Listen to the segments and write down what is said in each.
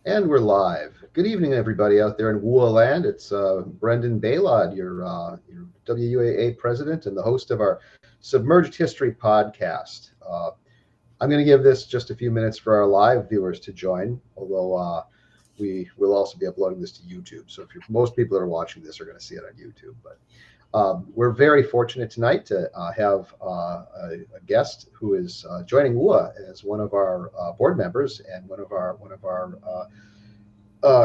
And we're live. Good evening, everybody out there in WUAA land. It's Brendan Baylod, your WUAA president and the host of our Submerged History podcast. I'm going to give this just a few minutes for our live viewers to join, although we will also be uploading this to YouTube. So most people that are watching this are going to see it on YouTube. But we're very fortunate tonight to have a guest who is joining WUAA as one of our board members and one of our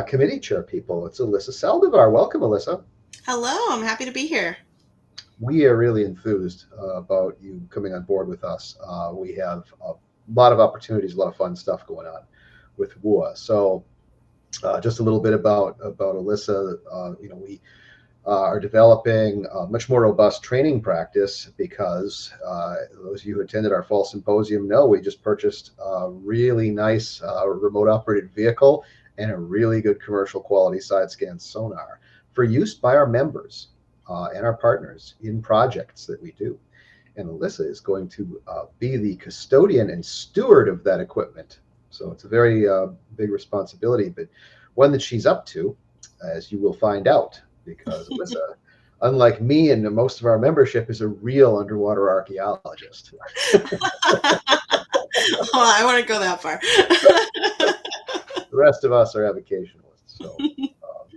committee chair people. It's Alyssa Saldivar. Welcome, Alyssa. Hello, I'm happy to be here. We are really enthused about you coming on board with us. We have a lot of opportunities, a lot of fun stuff going on with WUAA. So, just a little bit about Alyssa. We are developing a much more robust training practice because those of you who attended our fall symposium know we just purchased a really nice remote operated vehicle and a really good commercial quality side scan sonar for use by our members and our partners in projects that we do. And Alyssa is going to be the custodian and steward of that equipment. So it's a very big responsibility, but one that she's up to, as you will find out, because Alyssa, unlike me and most of our membership, is a real underwater archaeologist. I want to go that far. The rest of us are avocationalists. So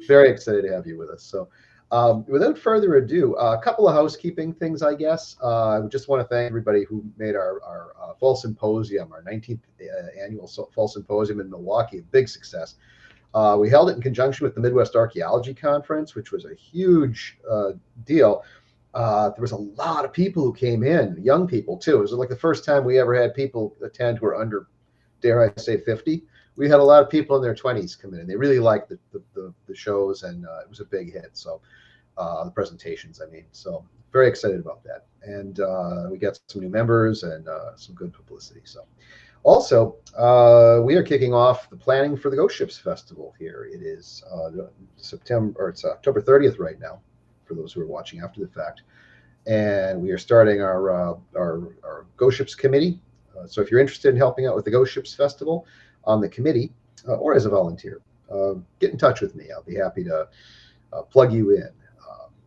very excited to have you with us. So without further ado, a couple of housekeeping things, I guess. I just want to thank everybody who made our fall symposium, our 19th annual fall symposium in Milwaukee, a big success. We held it in conjunction with the Midwest Archaeology Conference, which was a huge deal. There was a lot of people who came in, young people too. It was like the first time we ever had people attend who were under, dare I say, 50. We had a lot of people in their 20s come in, and they really liked the shows, and it was a big hit. So the presentations, I mean, so very excited about that. And we got some new members and some good publicity. So also, we are kicking off the planning for the Ghost Ships Festival here. It is it's October 30th right now, for those who are watching after the fact. And we are starting our Ghost Ships Committee. So if you're interested in helping out with the Ghost Ships Festival on the committee or as a volunteer, get in touch with me. I'll be happy to plug you in.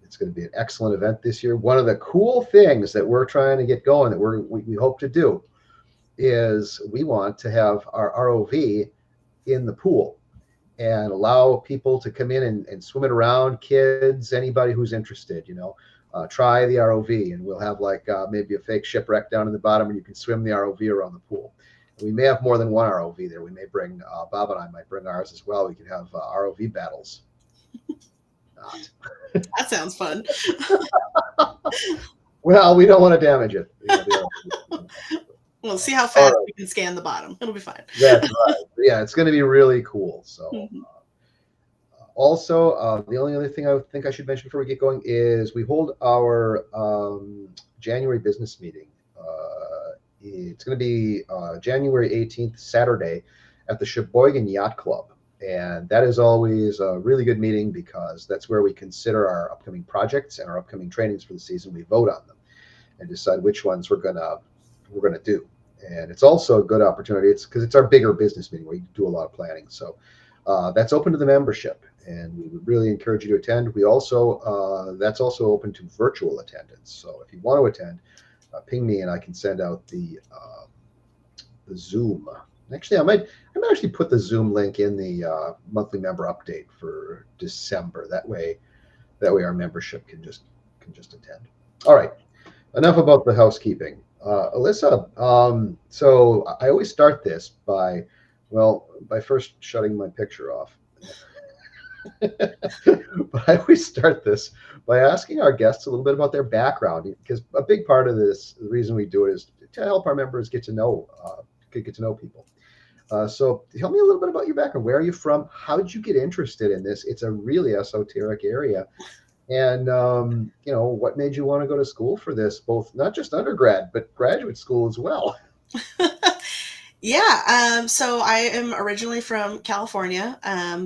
It's going to be an excellent event this year. One of the cool things that we're trying to get going that we hope to do is we want to have our ROV in the pool and allow people to come in and swim it around, kids, anybody who's interested, try the ROV, and we'll have maybe a fake shipwreck down in the bottom and you can swim the ROV around the pool. And we may have more than one ROV there. We may bring, Bob and I might bring ours as well. We can have ROV battles. Not. That sounds fun. Well, we don't want to damage it. We'll see how fast we can scan the bottom. It'll be fine. That's right. Yeah, it's going to be really cool. So also, the only other thing I think I should mention before we get going is we hold our January business meeting. It's going to be January 18th, Saturday, at the Sheboygan Yacht Club. And that is always a really good meeting because that's where we consider our upcoming projects and our upcoming trainings for the season. We vote on them and decide which ones we're gonna do. And it's also a good opportunity. It's because it's our bigger business meeting where you do a lot of planning. So that's open to the membership, and we would really encourage you to attend. We also that's also open to virtual attendance. So if you want to attend, ping me and I can send out the Zoom. Actually, I might actually put the Zoom link in the monthly member update for December. That way our membership can just attend. All right, enough about the housekeeping. Alyssa, so I always start this by first shutting my picture off. But I always start this by asking our guests a little bit about their background, because a big part of this, the reason we do it, is to help our members get to know people. So tell me a little bit about your background. Where are you from? How did you get interested in this? It's a really esoteric area. And, what made you want to go to school for this, both not just undergrad, but graduate school as well? Yeah, so I am originally from California,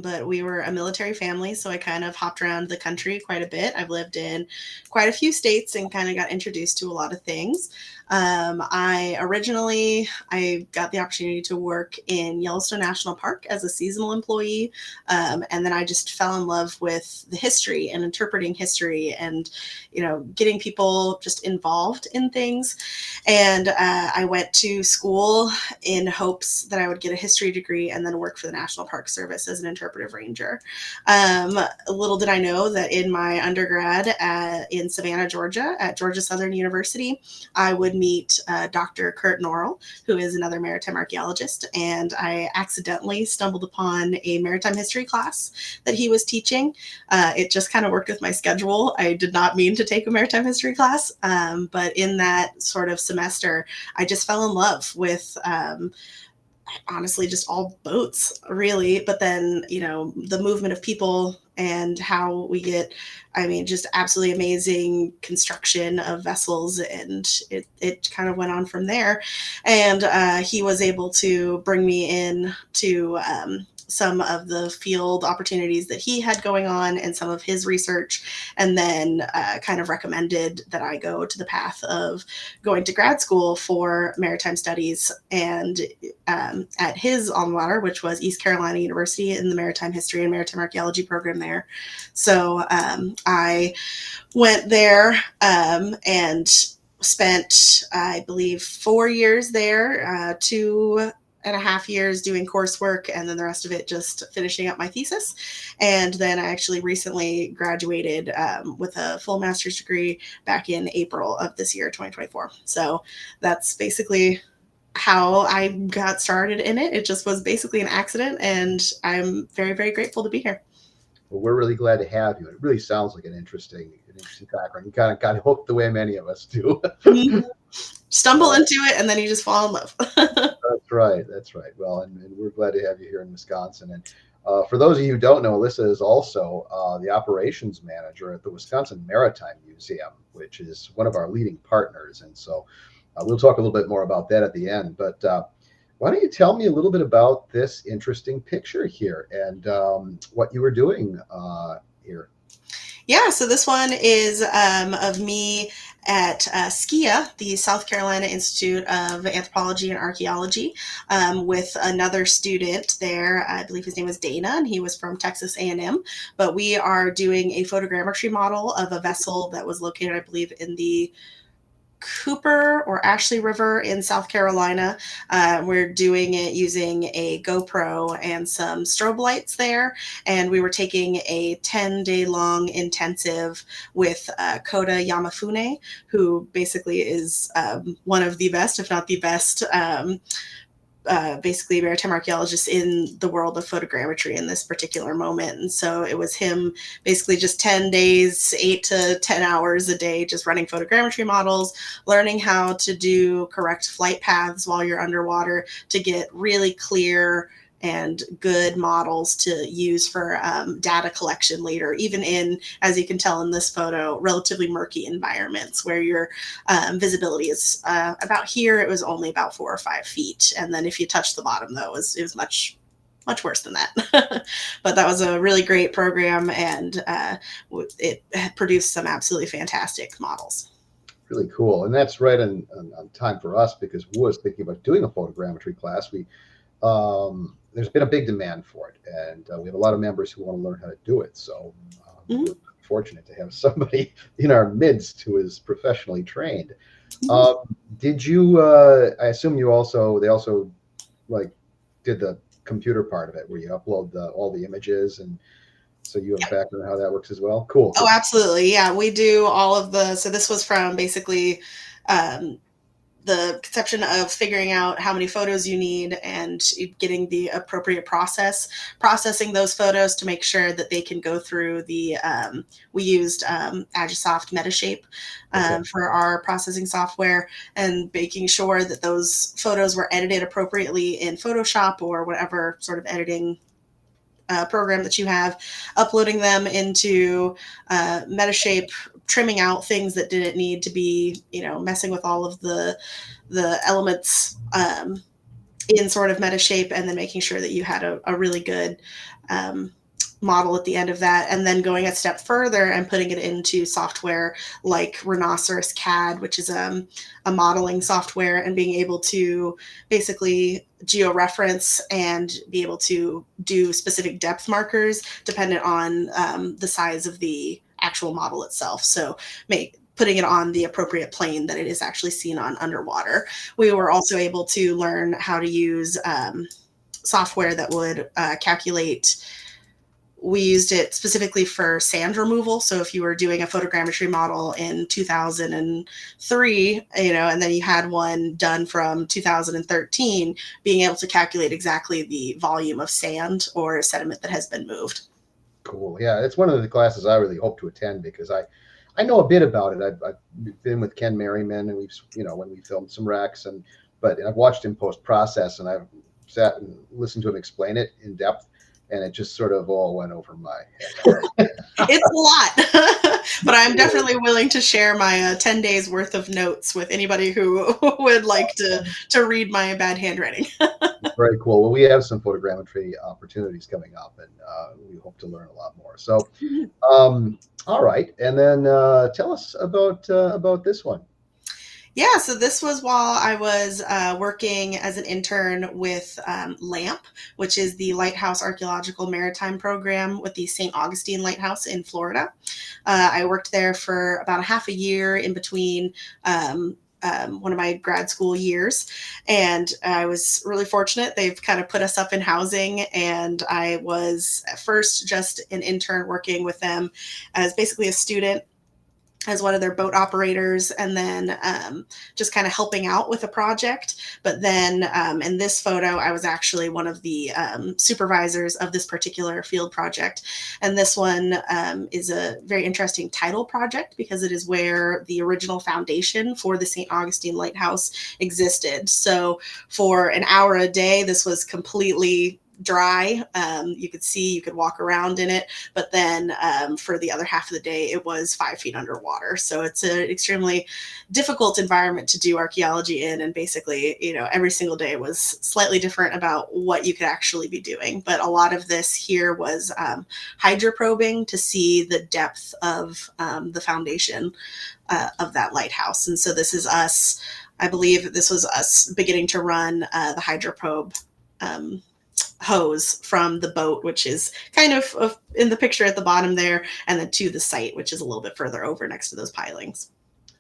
but we were a military family, so I kind of hopped around the country quite a bit. I've lived in quite a few states and kind of got introduced to a lot of things. I got the opportunity to work in Yellowstone National Park as a seasonal employee. And then I just fell in love with the history and interpreting history and, getting people just involved in things. And I went to school in hopes that I would get a history degree and then work for the National Park Service as an interpretive ranger. Little did I know that in my undergrad in Savannah, Georgia, at Georgia Southern University, I would meet Dr. Kurt Norrell, who is another maritime archaeologist, and I accidentally stumbled upon a maritime history class that he was teaching. It just kind of worked with my schedule. I did not mean to take a maritime history class, but in that sort of semester, I just fell in love with honestly just all boats, really. But then, the movement of people and how we get, just absolutely amazing construction of vessels. And it kind of went on from there. And he was able to bring me in to some of the field opportunities that he had going on and some of his research, and then kind of recommended that I go to the path of going to grad school for maritime studies, and at his alma mater, which was East Carolina University, in the maritime history and maritime archaeology program there. So I went there and spent, I believe, 4 years there, 2.5 years doing coursework, and then the rest of it just finishing up my thesis. And then I actually recently graduated with a full master's degree back in April of this year, 2024. So that's basically how I got started in it. It just was basically an accident, and I'm very, very grateful to be here. Well, we're really glad to have you. It really sounds like an interesting background. You kind of got hooked the way many of us do. Stumble into it, and then you just fall in love. That's right. That's right. Well, and we're glad to have you here in Wisconsin. And for those of you who don't know, Alyssa is also the operations manager at the Wisconsin Maritime Museum, which is one of our leading partners. And so we'll talk a little bit more about that at the end. But why don't you tell me a little bit about this interesting picture here and what you were doing here? Yeah, so this one is of me at SCIA, the South Carolina Institute of Anthropology and Archaeology, with another student there. I believe his name was Dana, and he was from Texas A&M. But we are doing a photogrammetry model of a vessel that was located, I believe, in the Cooper or Ashley River in South Carolina. We're doing it using a GoPro and some strobe lights there. And we were taking a 10-day long intensive with Koda Yamafune, who basically is one of the best, if not the best, basically maritime archaeologists in the world of photogrammetry in this particular moment. And so it was him basically just 10 days, 8 to 10 hours a day, just running photogrammetry models, learning how to do correct flight paths while you're underwater to get really clear and good models to use for data collection later, even in, as you can tell in this photo, relatively murky environments where your visibility is about here. It was only about 4 or 5 feet. And then if you touch the bottom, though, it was much worse than that. But that was a really great program, and it produced some absolutely fantastic models. Really cool. And that's right on time for us, because WUAA is thinking about doing a photogrammetry class. There's been a big demand for it, and we have a lot of members who want to learn how to do it. So we're fortunate to have somebody in our midst who is professionally trained. Did you? I assume they also like did the computer part of it, where you upload all the images, and so you have a background on how that works as well. Cool. Oh, absolutely. Yeah, we do all of the. So this was from basically the conception of figuring out how many photos you need and getting the appropriate processing those photos to make sure that they can go through the, we used Agisoft Metashape for our processing software, and making sure that those photos were edited appropriately in Photoshop or whatever sort of editing program that you have, uploading them into Metashape, trimming out things that didn't need to be, messing with all of the elements in sort of Metashape, and then making sure that you had a really good model at the end of that, and then going a step further and putting it into software like Rhinoceros CAD, which is a modeling software, and being able to basically georeference and be able to do specific depth markers dependent on the size of the actual model itself. So putting it on the appropriate plane that it is actually seen on underwater. We were also able to learn how to use software that would calculate. We used it specifically for sand removal. So if you were doing a photogrammetry model in 2003, and then you had one done from 2013, being able to calculate exactly the volume of sand or sediment that has been moved. Cool. Yeah, it's one of the classes I really hope to attend because I know a bit about it. I've been with Ken Merriman, and we've, when we filmed some wrecks, but I've watched him post process, and I've sat and listened to him explain it in depth. And it just sort of all went over my head. It's a lot, but I'm definitely willing to share my 10 days worth of notes with anybody who would like to read my bad handwriting. Very cool. Well, we have some photogrammetry opportunities coming up, and we hope to learn a lot more. So, all right. And then tell us about this one. Yeah, so this was while I was working as an intern with LAMP, which is the Lighthouse Archaeological Maritime Program with the St. Augustine Lighthouse in Florida. I worked there for about a half a year in between one of my grad school years, and I was really fortunate. They've kind of put us up in housing, and I was at first just an intern working with them as basically a student, as one of their boat operators, and then just kind of helping out with a project. But then in this photo, I was actually one of the supervisors of this particular field project. And this one is a very interesting tidal project because it is where the original foundation for the St. Augustine Lighthouse existed. So for an hour a day, this was completely dry. You could walk around in it, but then for the other half of the day, it was 5 feet underwater. So it's an extremely difficult environment to do archaeology in. And basically, every single day was slightly different about what you could actually be doing. But a lot of this here was hydroprobing to see the depth of the foundation of that lighthouse. And so this is us, I believe this was us beginning to run the hydroprobe hose from the boat, which is kind of in the picture at the bottom there, and then to the site, which is a little bit further over next to those pilings.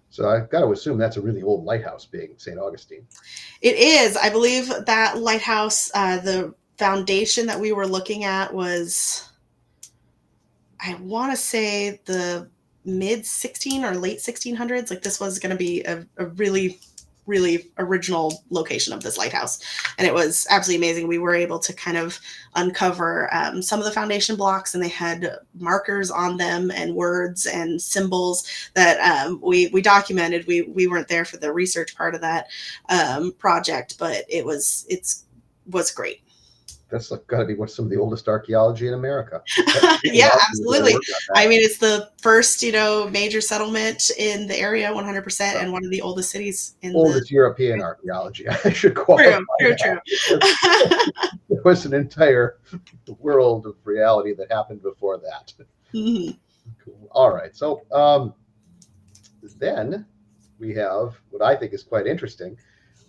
So I've got to assume that's a really old lighthouse, being St. Augustine. It is. I believe that lighthouse, the foundation that we were looking at was, I want to say, the mid 16 or late 1600s. Like, this was going to be a really original location of this lighthouse, and it was absolutely amazing. We were able to kind of uncover some of the foundation blocks, and they had markers on them and words and symbols that we documented. We weren't there for the research part of that project, but it was great. That's got to be some of the oldest archaeology in America. Yeah, absolutely. I mean, it's the first, major settlement in the area, 100%, and one of the oldest cities in oldest European archaeology. I should qualify. True. There was an entire world of reality that happened before that. Mm-hmm. Cool. All right. So then we have what I think is quite interesting.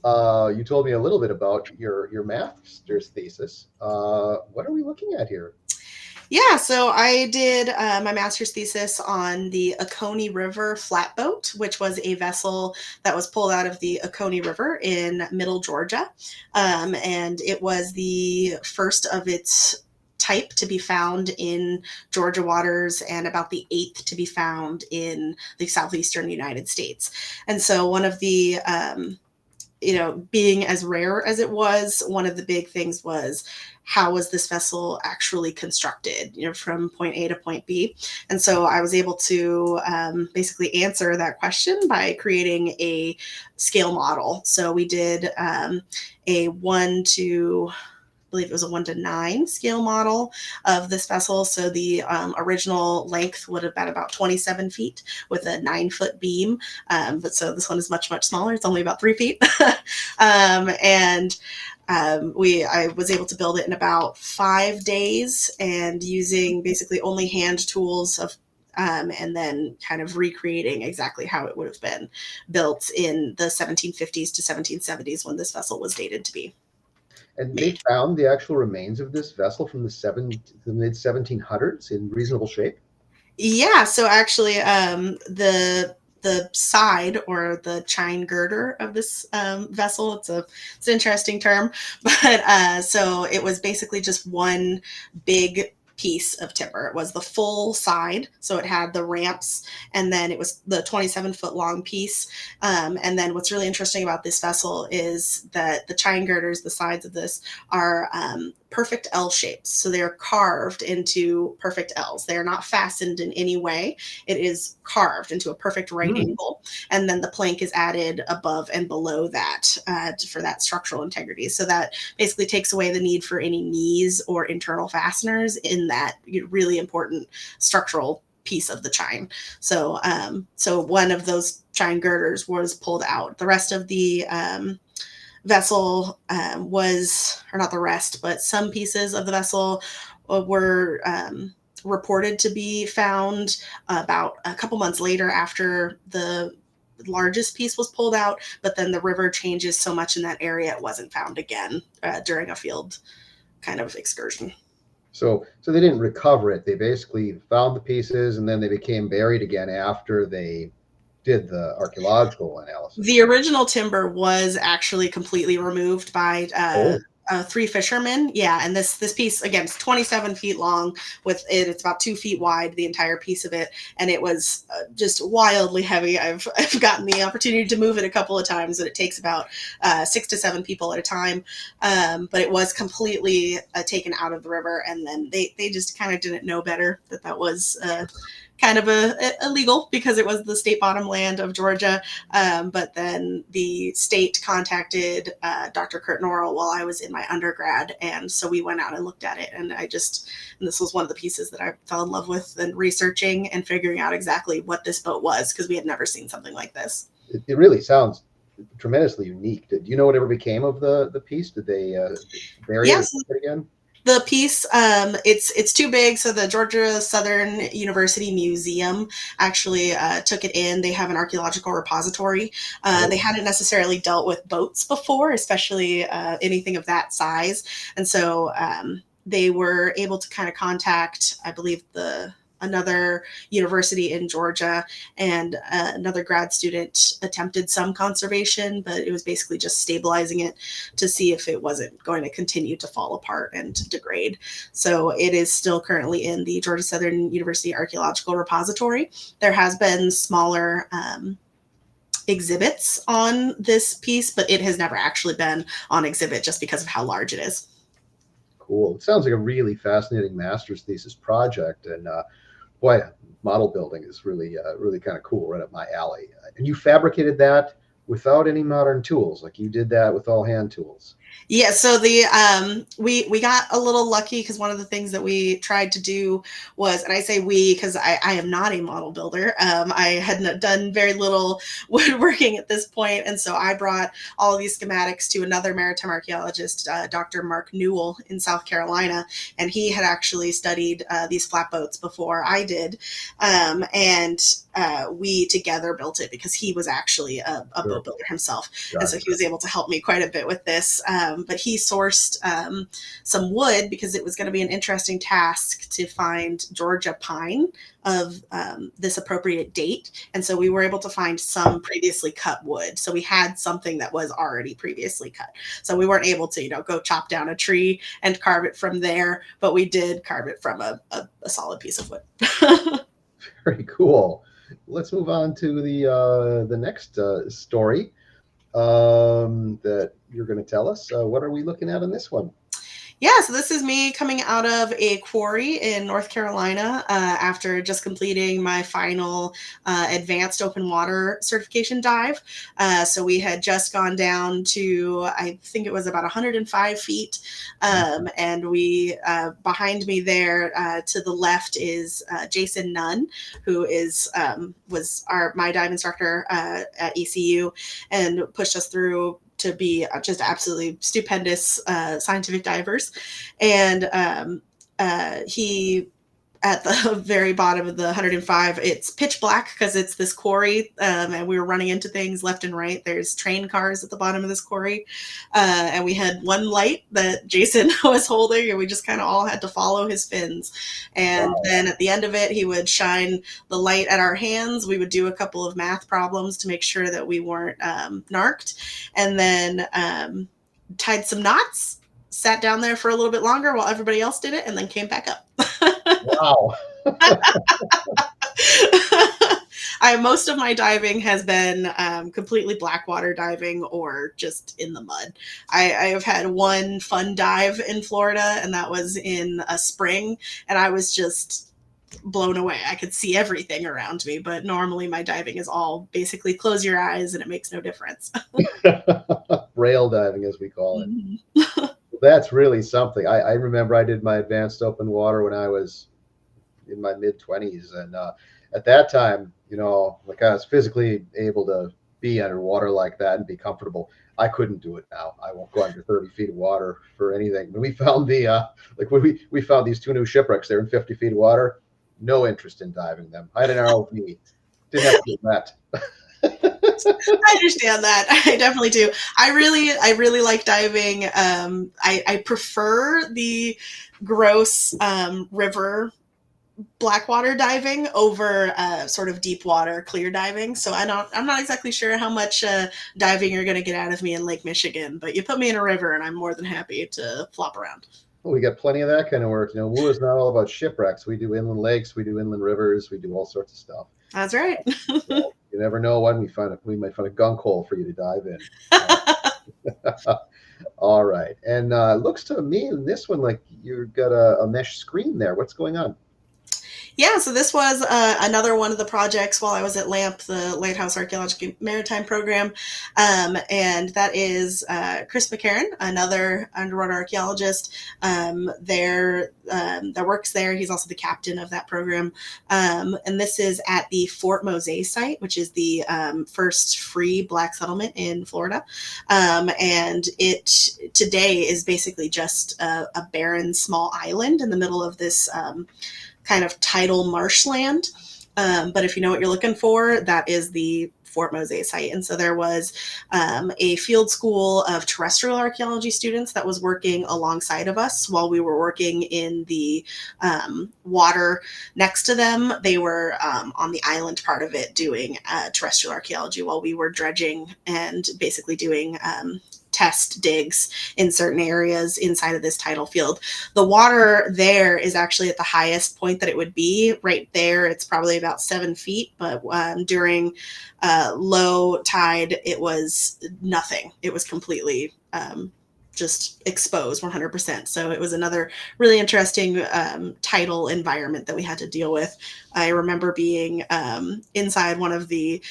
You told me a little bit about your master's thesis. What are we looking at here? Yeah, so I did my master's thesis on the Oconee River flatboat, which was a vessel that was pulled out of the Oconee River in Middle Georgia. And it was the first of its type to be found in Georgia waters, and about the 8th to be found in the southeastern United States. And so one of the being as rare as it was, one of the big things was, how was this vessel actually constructed, from point A to point B? And so I was able to basically answer that question by creating a scale model. So we did a 1 to believe it was a 1:9 scale model of this vessel. So the original length would have been about 27 feet with a 9-foot beam. But so this one is much, much smaller. It's only about 3 feet. And I was able to build it in about 5 days and using basically only hand tools and then kind of recreating exactly how it would have been built in the 1750s to 1770s when this vessel was dated to be And they made. found the actual remains of this vessel from the mid 1700s in reasonable shape. Yeah, so actually, the side or the chine girder of this vessel, it's an interesting term, but so it was basically just one big piece of timber. It was the full side, so it had the ramps, and then it was the 27-foot long piece. And then what's really interesting about this vessel is that the chine girders, the sides of this, are perfect L shapes. So they're carved into perfect L's. They are not fastened in any way. It is carved into a perfect right angle. And then the plank is added above and below that for that structural integrity. So that basically takes away the need for any knees or internal fasteners in that really important structural piece of the chine. So so one of those chine girders was pulled out. The rest of the vessel was, or not the rest, but some pieces of the vessel were reported to be found about a couple months later after the largest piece was pulled out, but then the river changes so much in that area it wasn't found again during a field kind of excursion. So they didn't recover it. They basically found the pieces and then they became buried again after they did the archaeological analysis. The original timber was actually completely removed by Oh, 3 fishermen. Yeah, and this piece again is 27 feet long. With it, it's about 2 feet wide, the entire piece of it, and it was just wildly heavy. I've gotten the opportunity to move it a couple of times, and it takes about 6 to 7 people at a time. But it was completely taken out of the river, and then they just kind of didn't know better that was kind of illegal because it was the state bottom land of Georgia. But then the state contacted Dr. Kurt Norrell while I was in my undergrad. And so we went out and looked at it. And and this was one of the pieces that I fell in love with and researching and figuring out exactly what this boat was because we had never seen something like this. it really sounds tremendously unique. Do you know whatever became of the piece? Did they bury Yes. it again? The piece, it's too big, so the Georgia Southern University Museum actually took it in. They have an archaeological repository. They hadn't necessarily dealt with boats before, especially anything of that size, and so they were able to kind of contact, I believe, another university in Georgia, and another grad student attempted some conservation, but it was basically just stabilizing it to see if it wasn't going to continue to fall apart and degrade. So it is still currently in the Georgia Southern University Archaeological Repository. There has been smaller exhibits on this piece, but it has never actually been on exhibit just because of how large it is. Cool. It sounds like a really fascinating master's thesis project, and boy, model building is really really kind of cool, right up my alley. And you fabricated that without any modern tools, like you did that with all hand tools. Yeah, so the we got a little lucky because one of the things that we tried to do was, and I say we because I am not a model builder. I had done very little woodworking at this point, and so I brought all of these schematics to another maritime archaeologist, Dr. Mark Newell in South Carolina, and he had actually studied these flatboats before I did, and we together built it because he was actually a boat builder himself, and so he was able to help me quite a bit with this. But he sourced some wood because it was going to be an interesting task to find Georgia pine of this appropriate date. And so we were able to find some previously cut wood. So we had something that was already previously cut. So we weren't able to, go chop down a tree and carve it from there, but we did carve it from a solid piece of wood. Very cool. Let's move on to the next story that you're going to tell us. What are we looking at in this one? Yeah, so this is me coming out of a quarry in North Carolina after just completing my final advanced open water certification dive. So we had just gone down to, I think it was about 105 feet. And we, behind me there to the left is Jason Nunn, who was my dive instructor at ECU and pushed us through to be just absolutely stupendous scientific divers. And he, at the very bottom of the 105, it's pitch black because it's this quarry, and we were running into things left and right. There's train cars at the bottom of this quarry, and we had one light that Jason was holding, and we just kind of all had to follow his fins. And then at the end of it, he would shine the light at our hands. We would do a couple of math problems to make sure that we weren't narked, and then tied some knots, sat down there for a little bit longer while everybody else did it, and then came back up. Wow. Most of my diving has been completely blackwater diving or just in the mud. I have had one fun dive in Florida, and that was in a spring, and I was just blown away. I could see everything around me, but normally my diving is all basically close your eyes and it makes no difference. Rail diving, as we call it. Mm-hmm. That's really something. I remember I did my advanced open water when I was in my mid-20s, and at that time, like I was physically able to be underwater like that and be comfortable. I couldn't do it now. I won't go under 30 feet of water for anything. When we found when we found these two new shipwrecks, they're in 50 feet of water. No interest in diving them. I had an ROV. Didn't have to get that. I understand that. I definitely do. I really like diving. I prefer the gross river blackwater diving over sort of deep water clear diving. So I'm not exactly sure how much diving you're going to get out of me in Lake Michigan, but you put me in a river and I'm more than happy to flop around. Well, we got plenty of that kind of work. WUAA is not all about shipwrecks. We do inland lakes, we do inland rivers, we do all sorts of stuff. That's right. So you never know when we might find a gunk hole for you to dive in. All right. And looks to me in this one like you've got a mesh screen there. What's going on? Yeah, so this was another one of the projects while I was at LAMP, the Lighthouse Archaeological Maritime Program, and that is Chris McCarran, another underwater archaeologist that works there. He's also the captain of that program, and this is at the Fort Mose site, which is the first free Black settlement in Florida, and it today is basically just a barren small island in the middle of this kind of tidal marshland. But if you know what you're looking for, that is the Fort Mose site. And so there was a field school of terrestrial archaeology students that was working alongside of us while we were working in the water next to them. They were on the island part of it doing terrestrial archaeology while we were dredging and basically doing test digs in certain areas inside of this tidal field. The water there is actually at the highest point that it would be. Right there, it's probably about 7 feet, but during low tide, it was nothing. It was completely just exposed 100%. So it was another really interesting tidal environment that we had to deal with. I remember being inside one of the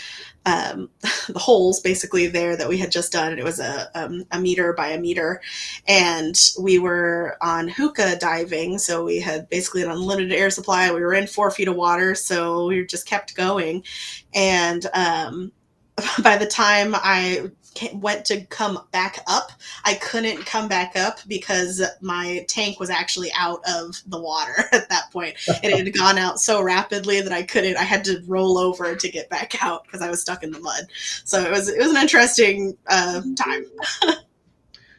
holes basically there that we had just done. And it was a meter by a meter, and we were on hookah diving. So we had basically an unlimited air supply. We were in 4 feet of water, so we just kept going. And by the time I went to come back up, I couldn't come back up because my tank was actually out of the water at that point. And it had gone out so rapidly that I had to roll over to get back out because I was stuck in the mud. So it was an interesting time.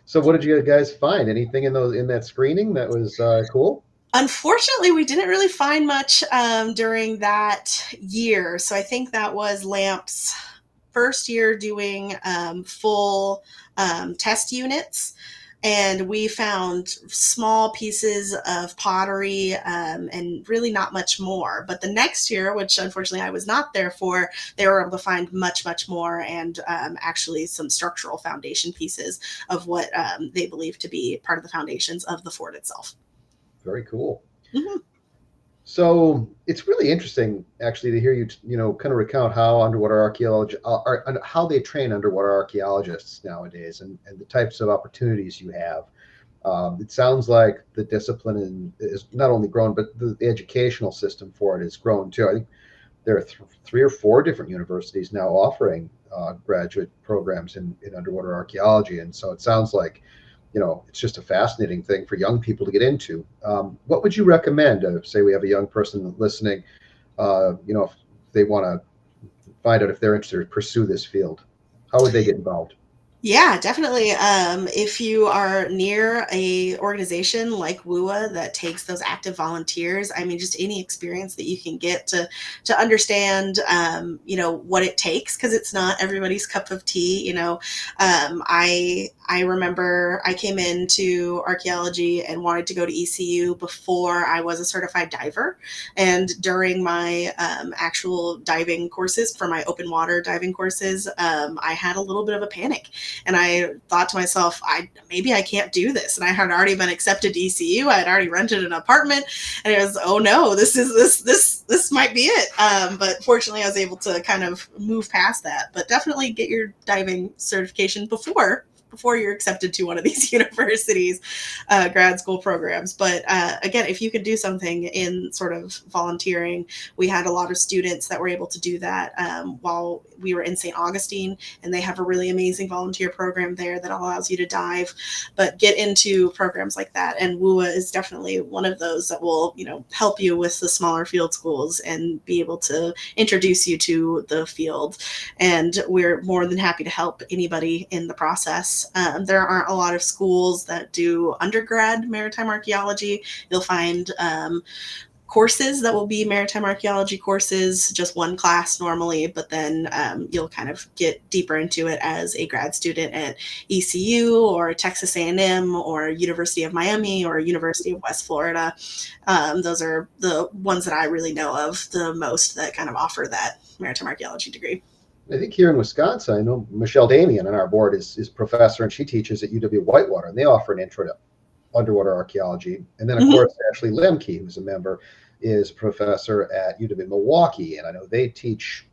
So what did you guys find? Anything in that screening that was cool? Unfortunately, we didn't really find much during that year. So I think that was LAMP's first year doing full test units. and we found small pieces of pottery and really not much more. But the next year, which unfortunately I was not there for, they were able to find much, much more, and actually some structural foundation pieces of what they believe to be part of the foundations of the fort itself. Very cool. Mm-hmm. So it's really interesting, actually, to hear you, kind of recount how underwater archaeology, how they train underwater archaeologists nowadays, and the types of opportunities you have. It sounds like the discipline is not only grown, but the educational system for it has grown too. I think there are 3 or 4 different universities now offering graduate programs in underwater archaeology, and so it sounds like it's just a fascinating thing for young people to get into. What would you recommend? Say we have a young person listening, if they want to find out if they're interested to pursue this field, how would they get involved? Yeah, definitely. If you are near a organization like WUAA that takes those active volunteers, I mean, just any experience that you can get to understand, what it takes, because it's not everybody's cup of tea. I remember I came into archaeology and wanted to go to ECU before I was a certified diver, and during my actual diving courses, for my open water diving courses, I had a little bit of a panic. And I thought to myself, maybe I can't do this. And I had already been accepted to ECU. I had already rented an apartment, and it was, oh no, this might be it. But fortunately, I was able to kind of move past that. But definitely get your diving certification before you're accepted to one of these universities, grad school programs. But again, if you could do something in sort of volunteering, we had a lot of students that were able to do that while we were in St. Augustine, and they have a really amazing volunteer program there that allows you to dive. But get into programs like that, and WUAA is definitely one of those that will, help you with the smaller field schools and be able to introduce you to the field. And we're more than happy to help anybody in the process. There aren't a lot of schools that do undergrad maritime archaeology. You'll find courses that will be maritime archaeology courses, just one class normally, but then you'll kind of get deeper into it as a grad student at ECU or Texas A&M or University of Miami or University of West Florida. Those are the ones that I really know of the most that kind of offer that maritime archaeology degree. I think here in Wisconsin, I know Michelle Damian on our board is professor, and she teaches at UW-Whitewater, and they offer an intro to underwater archaeology. And then, of course, Ashley Lemke, who's a member, is professor at UW-Milwaukee, and I know they teach,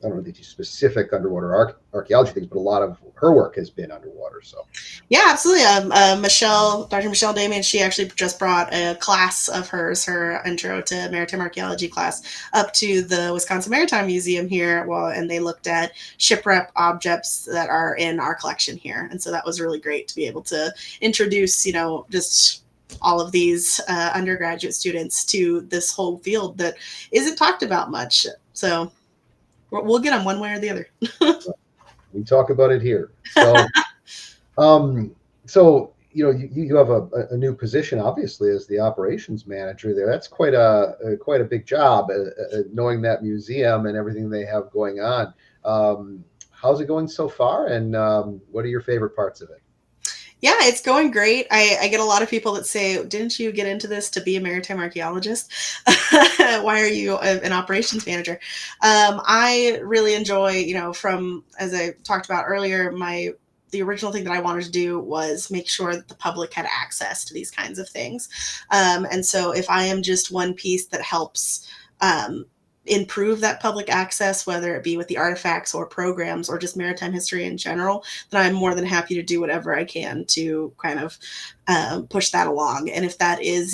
I don't know if they teach specific underwater archaeology things, but a lot of her work has been underwater. So, yeah, absolutely. Dr. Michelle Damian, she actually just brought a class of hers, her intro to maritime archaeology class, up to the Wisconsin Maritime Museum here. And they looked at shipwreck objects that are in our collection here, and so that was really great to be able to introduce, just all of these undergraduate students to this whole field that isn't talked about much. So we'll get them one way or the other. we talk about it here. So, so you have a new position, obviously, as the operations manager there. That's quite a big job, knowing that museum and everything they have going on. How's it going so far, and what are your favorite parts of it? Yeah, it's going great. I get a lot of people that say, didn't you get into this to be a maritime archaeologist? Why are you an operations manager? I really enjoy, from, as I talked about earlier, the original thing that I wanted to do was make sure that the public had access to these kinds of things. And so if I am just one piece that helps improve that public access, whether it be with the artifacts or programs or just maritime history in general, then I'm more than happy to do whatever I can to kind of push that along. And if that is,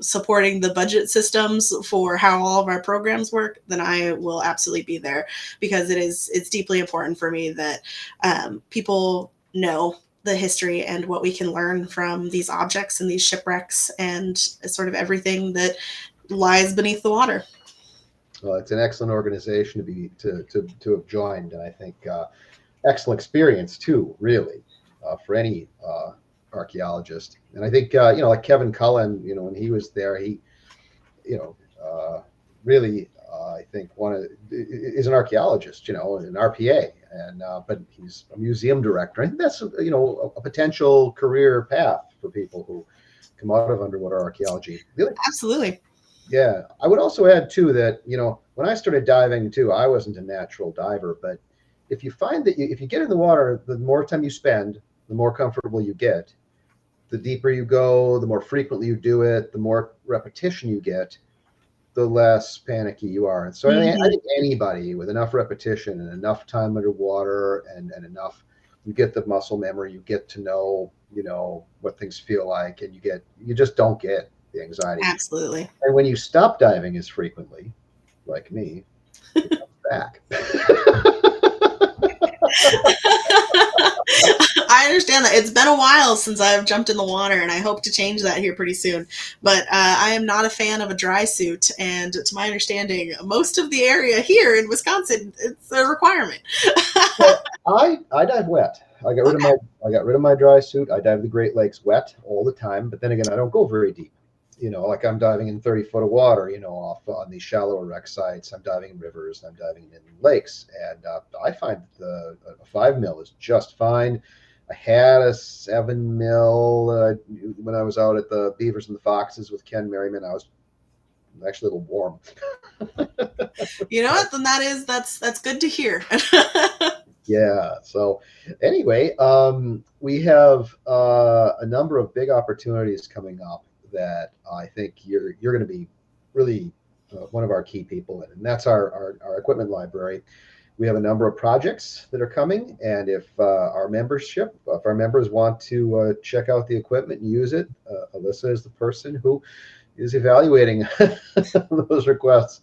supporting the budget systems for how all of our programs work, then I will absolutely be there, because it's deeply important for me that people know the history and what we can learn from these objects and these shipwrecks and sort of everything that lies beneath the water. Well, it's an excellent organization to have joined, and I think excellent experience too, really, for any archaeologist. And I think like Kevin Cullen, when he was there, he really I think is an archaeologist, an RPA, and but he's a museum director. I think that's a potential career path for people who come out of underwater archaeology. Really? Absolutely. Yeah, I would also add too that when I started diving too, I wasn't a natural diver, but if you find that if you get in the water, the more time you spend, the more comfortable you get. The deeper you go, the more frequently you do it, the more repetition you get, the less panicky you are. And so I think anybody with enough repetition and enough time underwater and enough, you get the muscle memory, you get to know, what things feel like, and you just don't get the anxiety. Absolutely. And when you stop diving as frequently, like me, it comes back. I understand that. It's been a while since I've jumped in the water, and I hope to change that here pretty soon. But I am not a fan of a dry suit, and to my understanding, most of the area here in Wisconsin, it's a requirement. Well, I dive wet. I got rid of my dry suit. I dive the Great Lakes wet all the time. But then again, I don't go very deep. Like I'm diving in 30 foot of water, off on these shallower wreck sites. I'm diving in rivers. I'm diving in lakes. And I find a 5 mil is just fine. I had a 7 mil when I was out at the Beavers and the Foxes with Ken Merriman. I was actually a little warm. You know what? Then that's good to hear. Yeah. So anyway, we have a number of big opportunities coming up that I think you're going to be really one of our key people in, and that's our equipment library. We have a number of projects that are coming, and if our members want to check out the equipment and use it, Alyssa is the person who is evaluating those requests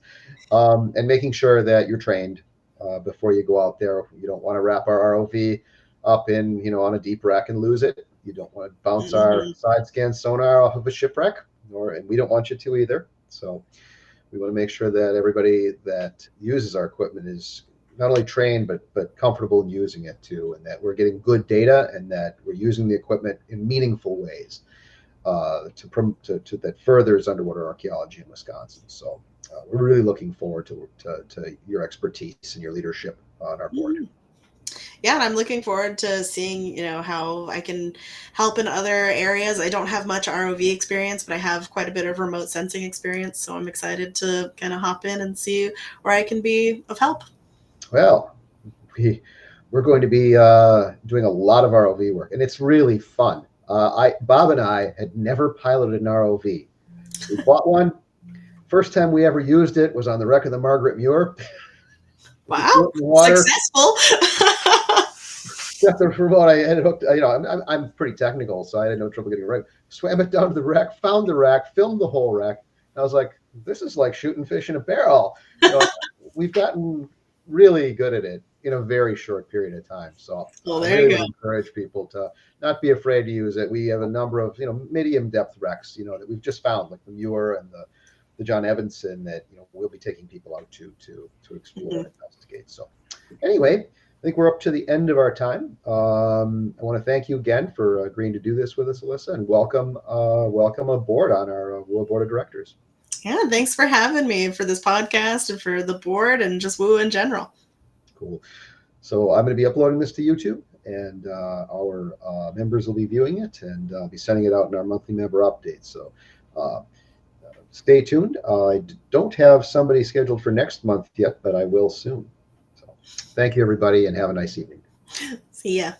and making sure that you're trained before you go out there. You don't want to wrap our ROV up in, on a deep wreck and lose it. You don't want to bounce our side scan sonar off of a shipwreck, and we don't want you to either. So we want to make sure that everybody that uses our equipment is not only trained, but comfortable in using it too, and that we're getting good data and that we're using the equipment in meaningful ways that furthers underwater archaeology in Wisconsin. So we're really looking forward to your expertise and your leadership on our board. Yeah, and I'm looking forward to seeing, how I can help in other areas. I don't have much ROV experience, but I have quite a bit of remote sensing experience. So I'm excited to kind of hop in and see where I can be of help. Well, we're going to be doing a lot of ROV work, and it's really fun. Bob and I had never piloted an ROV. We bought one. First time we ever used it was on the wreck of the Margaret Muir. Wow, successful. Got the remote. I had it hooked. I'm pretty technical, so I had no trouble getting it right. Swam it down to the wreck, found the wreck, filmed the whole wreck. I was like, this is like shooting fish in a barrel. We've gotten really good at it in a very short period of time. So I really encourage people to not be afraid to use it. We have a number of medium depth wrecks that we've just found, like the Muir and the John Evanson, that we'll be taking people out to explore and investigate. So anyway, I think we're up to the end of our time. I want to thank you again for agreeing to do this with us, Alyssa, and welcome aboard on our WUAA Board of Directors. Yeah, thanks for having me for this podcast and for the board and just WUAA in general. Cool. So I'm going to be uploading this to YouTube, and our members will be viewing it, and I'll be sending it out in our monthly member updates. So stay tuned. I don't have somebody scheduled for next month yet, but I will soon. So thank you, everybody, and have a nice evening. See ya.